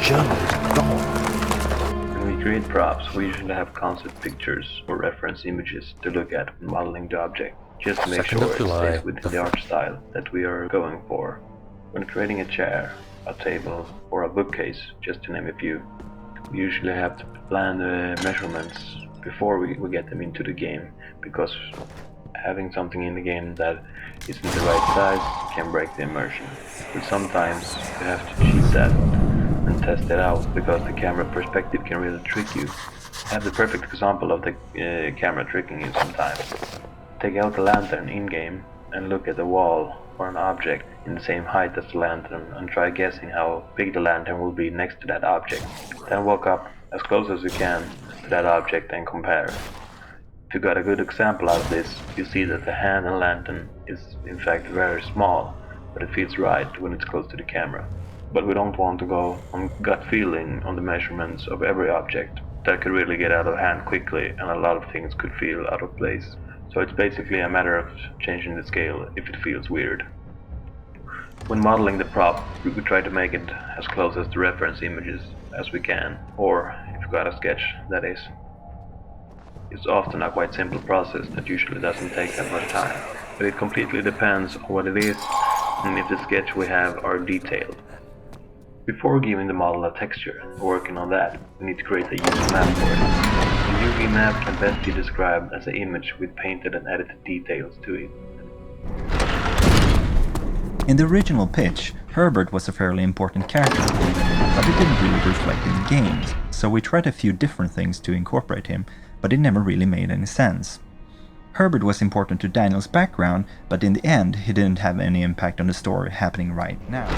journalist gone? When we create props, we usually have concept pictures or reference images to look at when modeling the object, just to make 2nd sure of it July. stays within the art style that we are going for. When creating a chair, a table, or a bookcase, just to name a few, we usually have to plan the measurements before we get them into the game, because having something in the game that isn't the right size can break the immersion. But sometimes you have to cheat that and test it out, because the camera perspective can really trick you. I have the perfect example of the camera tricking you sometimes. Take out the lantern in-game and look at the wall or an object in the same height as the lantern and try guessing how big the lantern will be next to that object. Then walk up as close as you can to that object and compare. If you got a good example of this, you see that the hand and lantern is in fact very small, but it feels right when it's close to the camera. But we don't want to go on gut feeling on the measurements of every object. That could really get out of hand quickly, and a lot of things could feel out of place. So it's basically a matter of changing the scale if it feels weird. When modeling the prop, we could try to make it as close as the reference images as we can, or if you got a sketch, that is. It's often a quite simple process that usually doesn't take that much time, but it completely depends on what it is and if the sketch we have are detailed. Before giving the model a texture and working on that, we need to create a UV map for it. A UV map can best be described as an image with painted and edited details to it. In the original pitch, Herbert was a fairly important character, but it didn't really reflect in the games, so we tried a few different things to incorporate him, but it never really made any sense. Herbert was important to Daniel's background, but in the end he didn't have any impact on the story happening right now.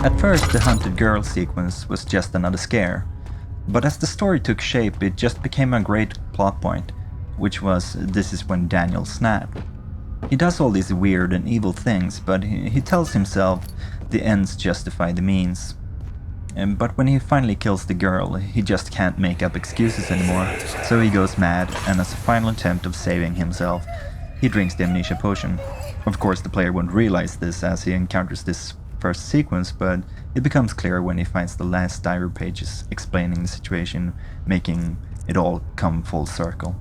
At first, the hunted girl sequence was just another scare, but as the story took shape, it just became a great plot point, which was this is when Daniel snapped. He does all these weird and evil things, but he tells himself the ends justify the means. But when he finally kills the girl, he just can't make up excuses anymore, so he goes mad, and as a final attempt of saving himself, he drinks the amnesia potion. Of course, the player won't realize this as he encounters this first sequence, but it becomes clear when he finds the last diary pages explaining the situation, making it all come full circle.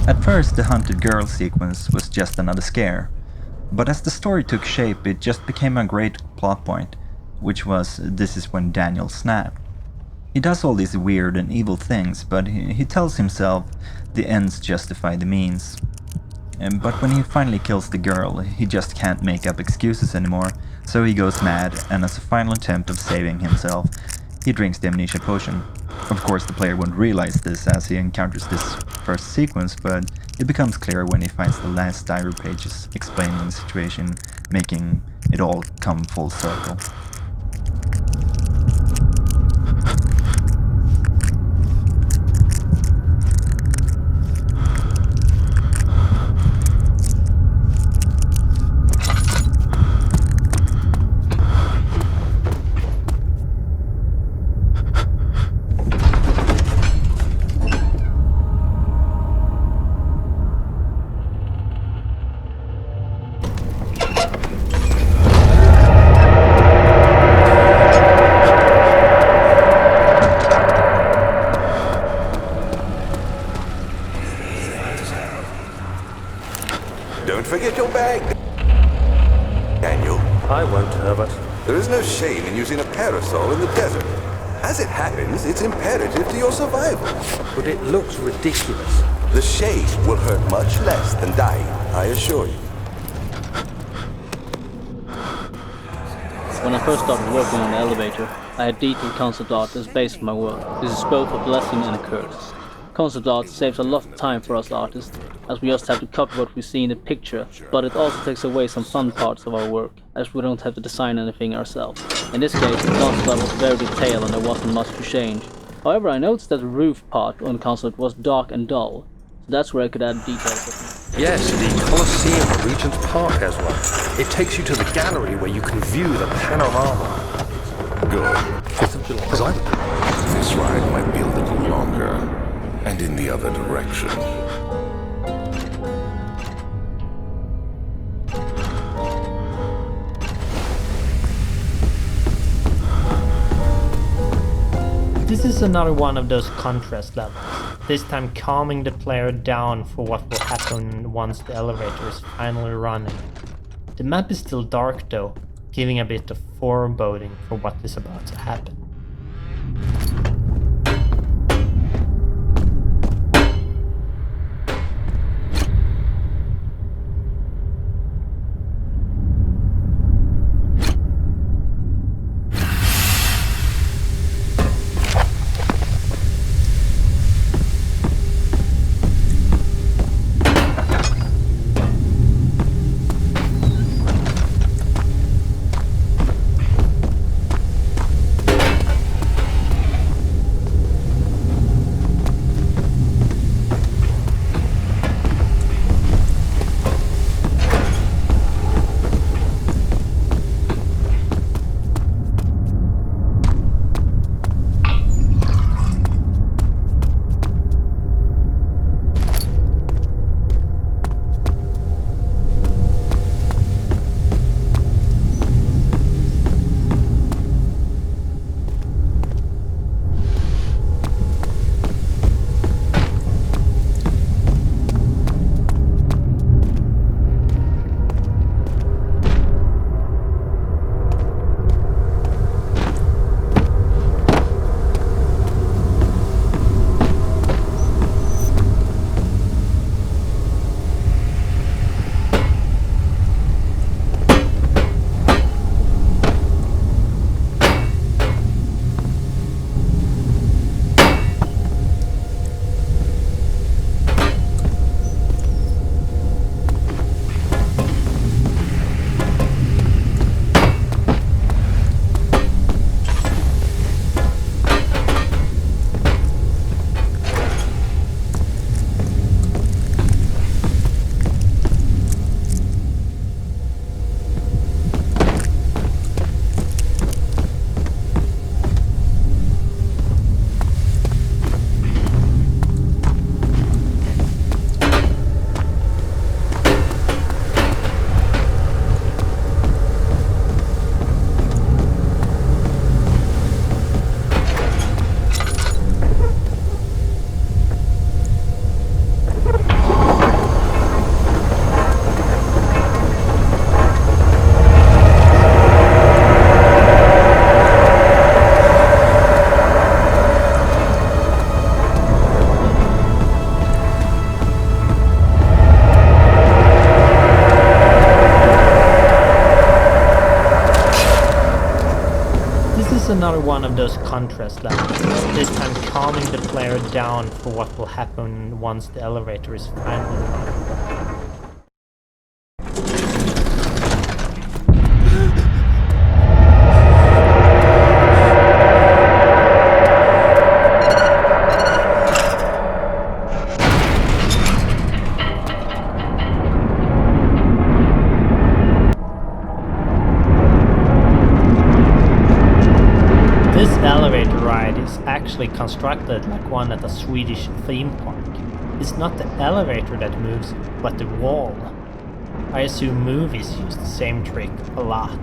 At first, the hunted girl sequence was just another scare, but as the story took shape, it just became a great plot point, which was this is when Daniel snapped. He does all these weird and evil things, but he tells himself the ends justify the means. But when he finally kills the girl, he just can't make up excuses anymore, so he goes mad, and as a final attempt of saving himself, he drinks the amnesia potion. Of course, the player won't realize this as he encounters this first sequence, but it becomes clear when he finds the last diary pages explaining the situation, making it all come full circle. Don't forget your bag, Daniel. I won't, Herbert. There is no shame in using a parasol in the desert. As it happens, it's imperative to your survival. But it looks ridiculous. The shade will hurt much less than dying, I assure you. When I first started working on the elevator, I had detailed concept art as base for my work. This is both a blessing and a curse. Concept art saves a lot of time for us artists, as we just have to copy what we see in the picture, but it also takes away some fun parts of our work, as we don't have to design anything ourselves. In this case, the concept art was very detailed and there wasn't much to change. However, I noticed that the roof part on the concept was dark and dull, so that's where I could add details. Yes, the Colosseum at Regent's Park has one. It takes you to the gallery where you can view the panorama. Good. 5th of July. This ride might be a little longer, and in the other direction. This is another one of those contrast levels, this time calming the player down for what will happen once the elevator is finally running. The map is still dark though, giving a bit of foreboding for what is about to happen. another one of those contrast levels, this time calming the player down for what will happen once the elevator is finally running. This elevator ride is actually constructed like one at a Swedish theme park. It's not the elevator that moves, but the wall. I assume movies use the same trick a lot.